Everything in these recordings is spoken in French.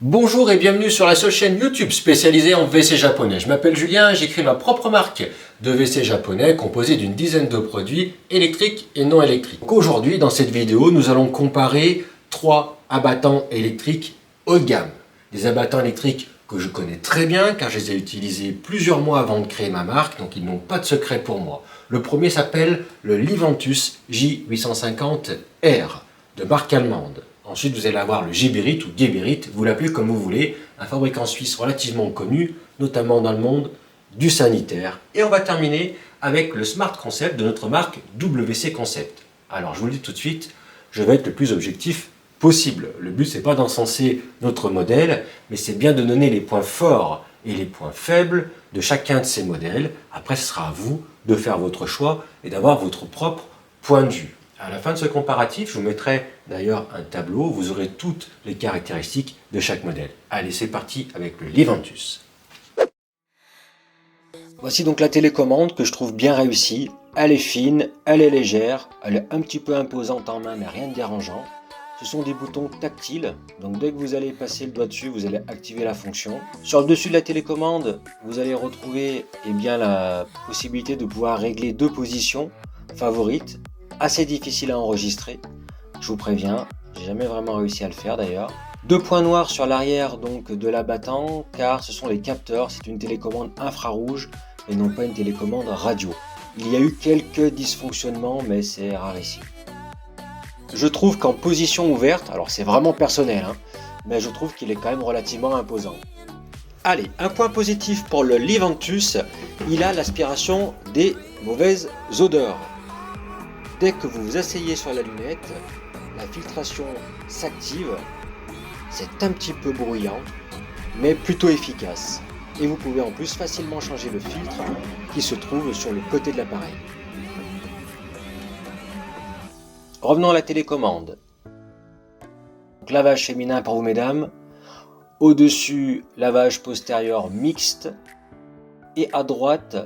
Bonjour et bienvenue sur la seule chaîne YouTube spécialisée en WC japonais. Je m'appelle Julien et j'ai créé ma propre marque de WC japonais composée d'une dizaine de produits électriques et non électriques. Aujourd'hui, dans cette vidéo, nous allons comparer 3 abattants électriques haut de gamme. Des abattants électriques que je connais très bien car je les ai utilisés plusieurs mois avant de créer ma marque, donc ils n'ont pas de secret pour moi. Le premier s'appelle le Liventus J850R de marque allemande. Ensuite, vous allez avoir le Geberit ou Geberit, vous l'appelez comme vous voulez, un fabricant suisse relativement connu, notamment dans le monde du sanitaire. Et on va terminer avec le Smart Concept de notre marque WC Concept. Alors, je vous le dis tout de suite, je vais être le plus objectif possible. Le but, c'est pas d'encenser notre modèle, mais c'est bien de donner les points forts et les points faibles de chacun de ces modèles. Après, ce sera à vous de faire votre choix et d'avoir votre propre point de vue. À la fin de ce comparatif, je vous mettrai d'ailleurs un tableau où vous aurez toutes les caractéristiques de chaque modèle. Allez, c'est parti avec le Liventus. Voici donc la télécommande que je trouve bien réussie. Elle est fine, elle est légère, elle est un petit peu imposante en main, mais rien de dérangeant. Ce sont des boutons tactiles, donc dès que vous allez passer le doigt dessus, vous allez activer la fonction. Sur le dessus de la télécommande, vous allez retrouver la possibilité de pouvoir régler 2 positions favorites. Assez difficile à enregistrer, je vous préviens, j'ai jamais vraiment réussi à le faire d'ailleurs. 2 points noirs sur l'arrière donc de l'abattant car ce sont les capteurs, c'est une télécommande infrarouge et non pas une télécommande radio. Il y a eu quelques dysfonctionnements mais c'est rarissime. Je trouve qu'en position ouverte, alors c'est vraiment personnel, mais je trouve qu'il est quand même relativement imposant. Allez, un point positif pour le Liventus, il a l'aspiration des mauvaises odeurs. Dès que vous vous asseyez sur la lunette, la filtration s'active. C'est un petit peu bruyant, mais plutôt efficace. Et vous pouvez en plus facilement changer le filtre qui se trouve sur le côté de l'appareil. Revenons à la télécommande. Donc, lavage féminin pour vous mesdames. Au-dessus, lavage postérieur mixte. Et à droite,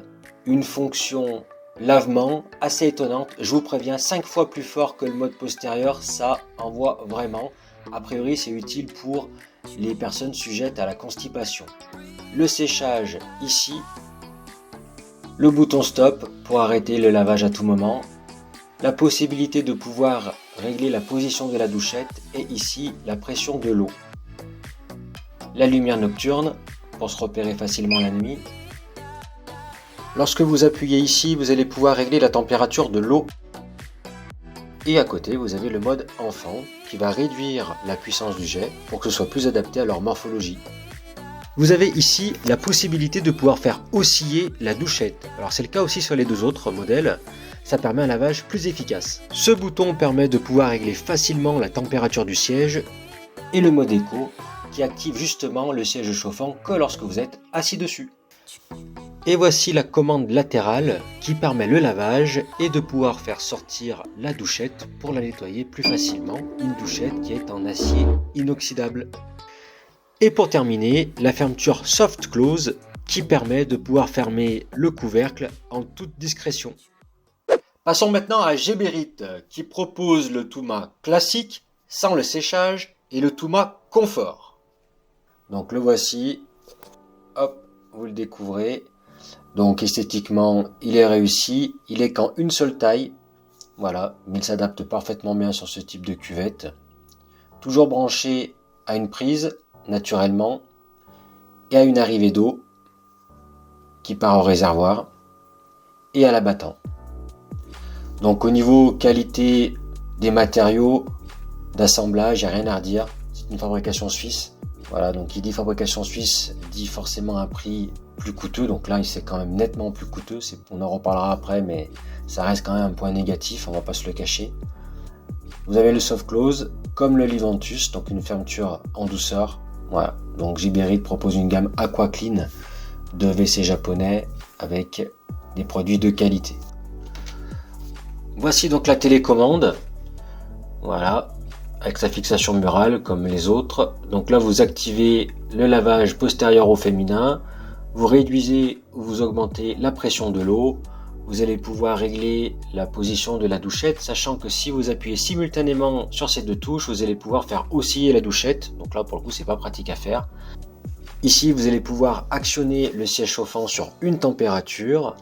une fonction lavement assez étonnante, je vous préviens, 5 fois plus fort que le mode postérieur, ça envoie vraiment. A priori c'est utile pour les personnes sujettes à la constipation. Le séchage ici, le bouton stop pour arrêter le lavage à tout moment, la possibilité de pouvoir régler la position de la douchette et ici la pression de l'eau. La lumière nocturne pour se repérer facilement la nuit. Lorsque vous appuyez ici, vous allez pouvoir régler la température de l'eau. Et à côté, vous avez le mode enfant qui va réduire la puissance du jet pour que ce soit plus adapté à leur morphologie. Vous avez ici la possibilité de pouvoir faire osciller la douchette. Alors c'est le cas aussi sur les 2 autres modèles. Ça permet un lavage plus efficace. Ce bouton permet de pouvoir régler facilement la température du siège et le mode éco qui active justement le siège chauffant que lorsque vous êtes assis dessus. Et voici la commande latérale qui permet le lavage et de pouvoir faire sortir la douchette pour la nettoyer plus facilement. Une douchette qui est en acier inoxydable. Et pour terminer, la fermeture soft close qui permet de pouvoir fermer le couvercle en toute discrétion. Passons maintenant à Geberit qui propose le Touma classique sans le séchage et le Touma confort. Donc le voici, hop, vous le découvrez. Donc esthétiquement, il est réussi, il est qu'en une seule taille, voilà, mais il s'adapte parfaitement bien sur ce type de cuvette. Toujours branché à une prise, naturellement, et à une arrivée d'eau qui part au réservoir et à l'abattant. Donc au niveau qualité des matériaux, d'assemblage, il n'y a rien à redire, c'est une fabrication suisse. Voilà, donc qui dit fabrication suisse dit forcément un prix plus coûteux, donc là c'est quand même nettement plus coûteux, on en reparlera après mais ça reste quand même un point négatif, on va pas se le cacher. Vous avez le soft close comme le Liventus, donc une fermeture en douceur. Voilà, donc Geberit propose une gamme Aqua Clean de WC japonais avec des produits de qualité. Voici donc la télécommande, voilà, avec sa fixation murale comme les autres. Donc là vous activez le lavage postérieur au féminin, vous réduisez ou vous augmentez la pression de l'eau, vous allez pouvoir régler la position de la douchette, sachant que si vous appuyez simultanément sur ces deux touches, vous allez pouvoir faire osciller la douchette. Donc là, pour le coup, c'est pas pratique à faire. Ici, vous allez pouvoir actionner le siège chauffant sur une température.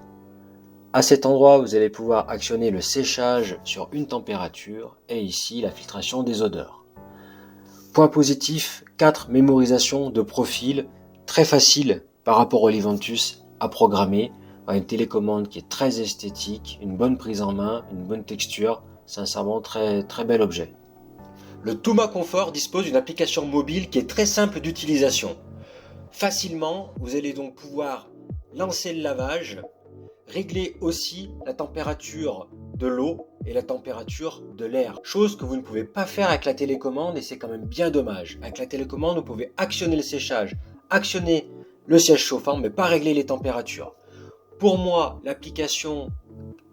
À cet endroit, vous allez pouvoir actionner le séchage sur une température. Et ici, la filtration des odeurs. Point positif, 4 mémorisations de profil, très facile par rapport au Leventus à programmer. Une télécommande qui est très esthétique, une bonne prise en main, une bonne texture, sincèrement très bel objet. Le Touma Comfort dispose d'une application mobile qui est très simple d'utilisation. Facilement, vous allez donc pouvoir lancer le lavage, régler aussi la température de l'eau et la température de l'air. Chose que vous ne pouvez pas faire avec la télécommande et c'est quand même bien dommage. Avec la télécommande, vous pouvez actionner le séchage, actionner le siège chauffant, mais pas régler les températures. Pour moi, l'application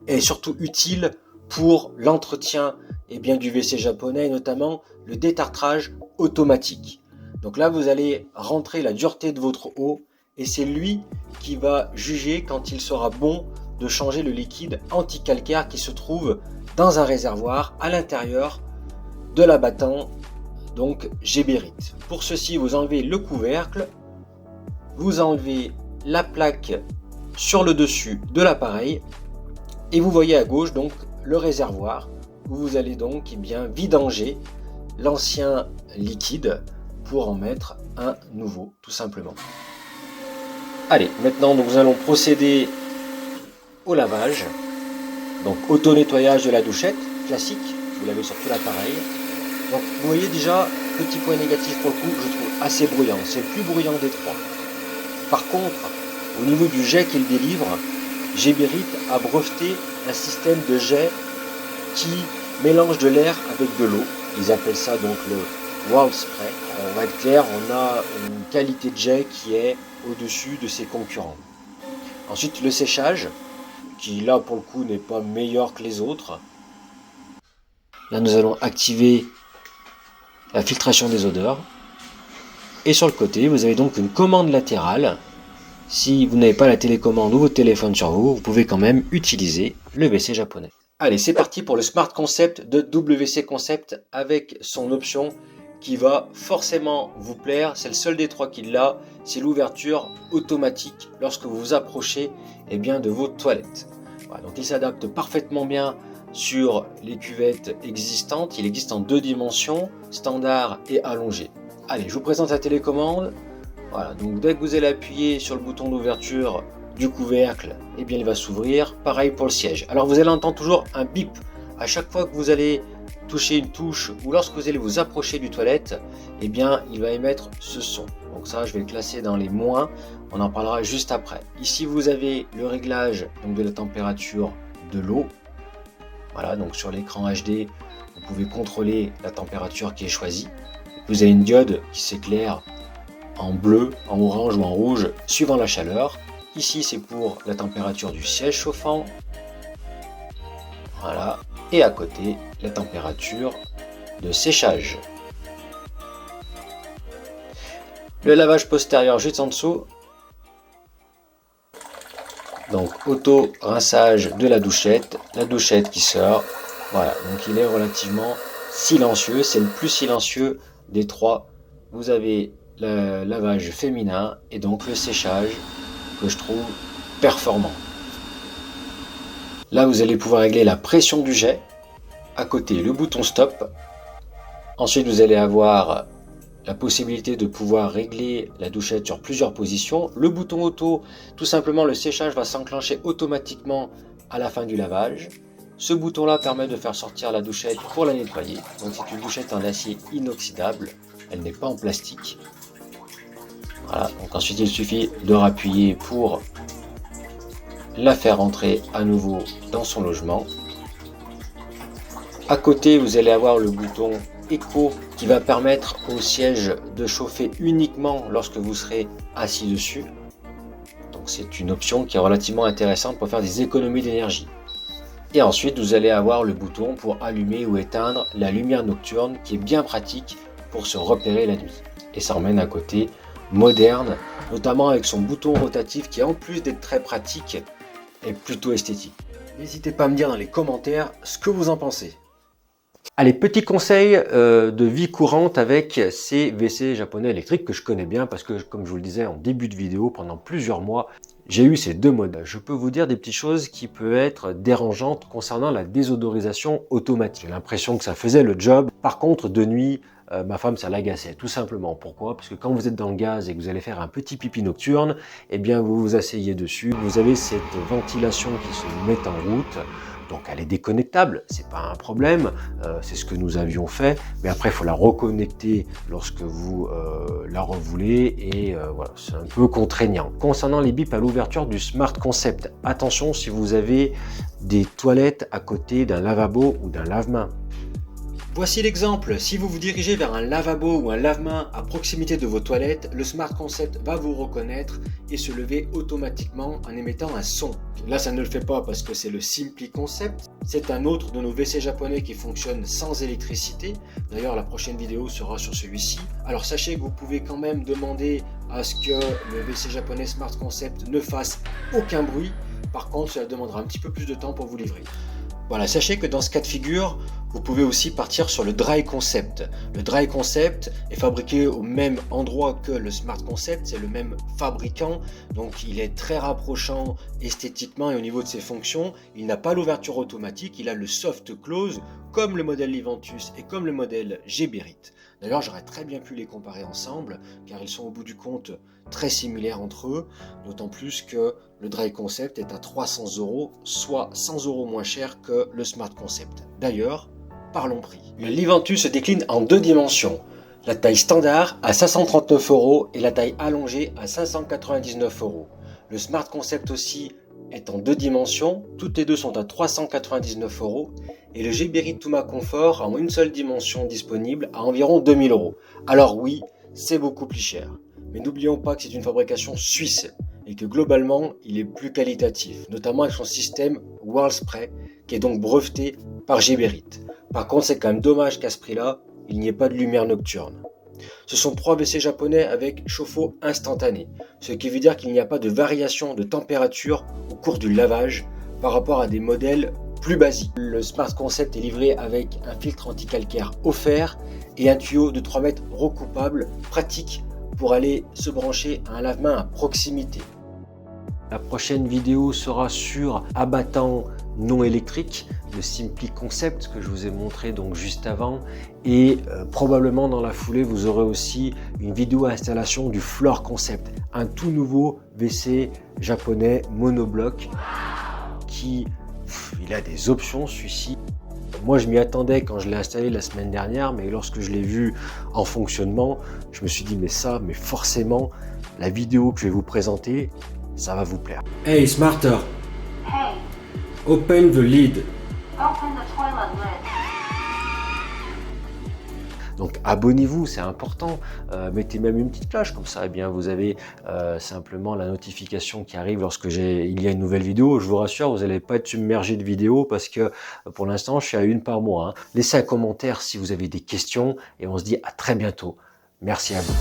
est surtout utile pour l'entretien du WC japonais, et notamment le détartrage automatique. Donc là, vous allez rentrer la dureté de votre eau et c'est lui qui va juger quand il sera bon de changer le liquide anti-calcaire qui se trouve dans un réservoir à l'intérieur de l'abattant, donc Geberit. Pour ceci, vous enlevez le couvercle, vous enlevez la plaque sur le dessus de l'appareil et vous voyez à gauche donc le réservoir où vous allez donc vidanger l'ancien liquide pour en mettre un nouveau tout simplement. Allez, maintenant nous allons procéder au lavage. Donc auto-nettoyage de la douchette, classique, vous l'avez sur tout l'appareil. Donc vous voyez déjà, petit point négatif pour le coup, je trouve assez bruyant, c'est le plus bruyant des trois. Par contre, au niveau du jet qu'il délivre, Geberit a breveté un système de jet qui mélange de l'air avec de l'eau. Ils appellent ça donc le World Spray. On va être clair, on a une qualité de jet qui est au-dessus de ses concurrents. Ensuite, le séchage, qui là pour le coup n'est pas meilleur que les autres. Là, nous allons activer la filtration des odeurs. Et sur le côté, vous avez donc une commande latérale. Si vous n'avez pas la télécommande ou votre téléphone sur vous, vous pouvez quand même utiliser le WC japonais. Allez, c'est parti pour le Smart Concept de WC Concept avec son option qui va forcément vous plaire. C'est le seul des trois qui l'a, c'est l'ouverture automatique lorsque vous vous approchez de vos toilettes. Voilà, donc il s'adapte parfaitement bien sur les cuvettes existantes. Il existe en 2 dimensions, standard et allongé. Allez, je vous présente la télécommande. Voilà, donc dès que vous allez appuyer sur le bouton d'ouverture du couvercle, il va s'ouvrir. Pareil pour le siège. Alors vous allez entendre toujours un bip à chaque fois que vous allez toucher une touche ou lorsque vous allez vous approcher du toilette, il va émettre ce son. Donc ça, je vais le classer dans les moins. On en parlera juste après. Ici, vous avez le réglage de la température de l'eau. Voilà, donc sur l'écran HD, vous pouvez contrôler la température qui est choisie. Vous avez une diode qui s'éclaire en bleu, en orange ou en rouge, suivant la chaleur. Ici, c'est pour la température du siège chauffant. Voilà. Et à côté, la température de séchage. Le lavage postérieur juste en dessous. Donc, auto-rinçage de la douchette qui sort. Voilà, donc il est relativement silencieux. C'est le plus silencieux des trois. Vous avez le lavage féminin et donc le séchage que je trouve performant. Là, vous allez pouvoir régler la pression du jet. À côté, le bouton stop. Ensuite, vous allez avoir la possibilité de pouvoir régler la douchette sur plusieurs positions. Le bouton auto, tout simplement, le séchage va s'enclencher automatiquement à la fin du lavage. Ce bouton-là permet de faire sortir la douchette pour la nettoyer. Donc, c'est une douchette en acier inoxydable. Elle n'est pas en plastique. Voilà, donc ensuite il suffit de rappuyer pour la faire entrer à nouveau dans son logement. À côté, vous allez avoir le bouton Eco qui va permettre au siège de chauffer uniquement lorsque vous serez assis dessus. Donc c'est une option qui est relativement intéressante pour faire des économies d'énergie. Et ensuite, vous allez avoir le bouton pour allumer ou éteindre la lumière nocturne qui est bien pratique pour se repérer la nuit. Et ça emmène à côté moderne, notamment avec son bouton rotatif qui en plus d'être très pratique est plutôt esthétique. N'hésitez pas à me dire dans les commentaires ce que vous en pensez. Allez, petit conseil de vie courante avec ces WC japonais électriques que je connais bien parce que, comme je vous le disais en début de vidéo, pendant plusieurs mois, j'ai eu ces deux modèles. Je peux vous dire des petites choses qui peuvent être dérangeantes concernant la désodorisation automatique. J'ai l'impression que ça faisait le job. Par contre, de nuit, ma femme, ça l'agaçait, tout simplement. Pourquoi? Parce que quand vous êtes dans le gaz et que vous allez faire un petit pipi nocturne, eh bien, vous vous asseyez dessus. Vous avez cette ventilation qui se met en route. Donc elle est déconnectable, c'est pas un problème, c'est ce que nous avions fait, mais après il faut la reconnecter lorsque vous la revoulez et voilà, c'est un peu contraignant. Concernant les bips à l'ouverture du Smart Concept, attention si vous avez des toilettes à côté d'un lavabo ou d'un lave-mains. Voici l'exemple, si vous vous dirigez vers un lavabo ou un lave-mains à proximité de vos toilettes, le Smart Concept va vous reconnaître et se lever automatiquement en émettant un son. Là ça ne le fait pas parce que c'est le Simply Concept, c'est un autre de nos WC japonais qui fonctionne sans électricité, d'ailleurs la prochaine vidéo sera sur celui-ci. Alors sachez que vous pouvez quand même demander à ce que le WC japonais Smart Concept ne fasse aucun bruit, par contre cela demandera un petit peu plus de temps pour vous livrer. Voilà, sachez que dans ce cas de figure, vous pouvez aussi partir sur le Dry Concept. Le Dry Concept est fabriqué au même endroit que le Smart Concept, c'est le même fabricant, donc il est très rapprochant esthétiquement et au niveau de ses fonctions. Il n'a pas l'ouverture automatique, il a le Soft Close, comme le modèle Liventus et comme le modèle Geberit. D'ailleurs, j'aurais très bien pu les comparer ensemble, car ils sont au bout du compte très similaires entre eux, d'autant plus que le Dry Concept est à 300 €, soit 100 € moins cher que le Smart Concept. D'ailleurs, parlons prix. Le Liventus se décline en deux dimensions, la taille standard à 539 € et la taille allongée à 599 €. Le Smart Concept aussi est en deux dimensions, toutes les deux sont à 399 € et le Geberit Tuma Comfort en une seule dimension disponible à environ 2000 €. Alors oui, c'est beaucoup plus cher, mais n'oublions pas que c'est une fabrication suisse et que globalement il est plus qualitatif, notamment avec son système Whirlspray qui est donc breveté par Geberit. Par contre c'est quand même dommage qu'à ce prix-là, il n'y ait pas de lumière nocturne. Ce sont 3 WC japonais avec chauffe-eau instantané, ce qui veut dire qu'il n'y a pas de variation de température au cours du lavage par rapport à des modèles plus basiques. Le Smart Concept est livré avec un filtre anti-calcaire offert et un tuyau de 3 mètres recoupable, pratique pour aller se brancher à un lave-mains à proximité. La prochaine vidéo sera sur abattant non électrique, le Simply Concept que je vous ai montré donc juste avant, et probablement dans la foulée vous aurez aussi une vidéo installation du Floor Concept, un tout nouveau WC japonais monobloc qui il a des options celui-ci. Moi je m'y attendais quand je l'ai installé la semaine dernière, mais lorsque je l'ai vu en fonctionnement, je me suis dit mais forcément la vidéo que je vais vous présenter, ça va vous plaire. Hey Smarter! Hey, Open the lid. open the toilet lid. Donc abonnez-vous, c'est important. Mettez même une petite cloche comme ça. Eh bien, vous avez simplement la notification qui arrive lorsque il y a une nouvelle vidéo. Je vous rassure, vous n'allez pas être submergé de vidéos parce que pour l'instant, je suis à une par mois. Laissez un commentaire si vous avez des questions et on se dit à très bientôt. Merci à vous.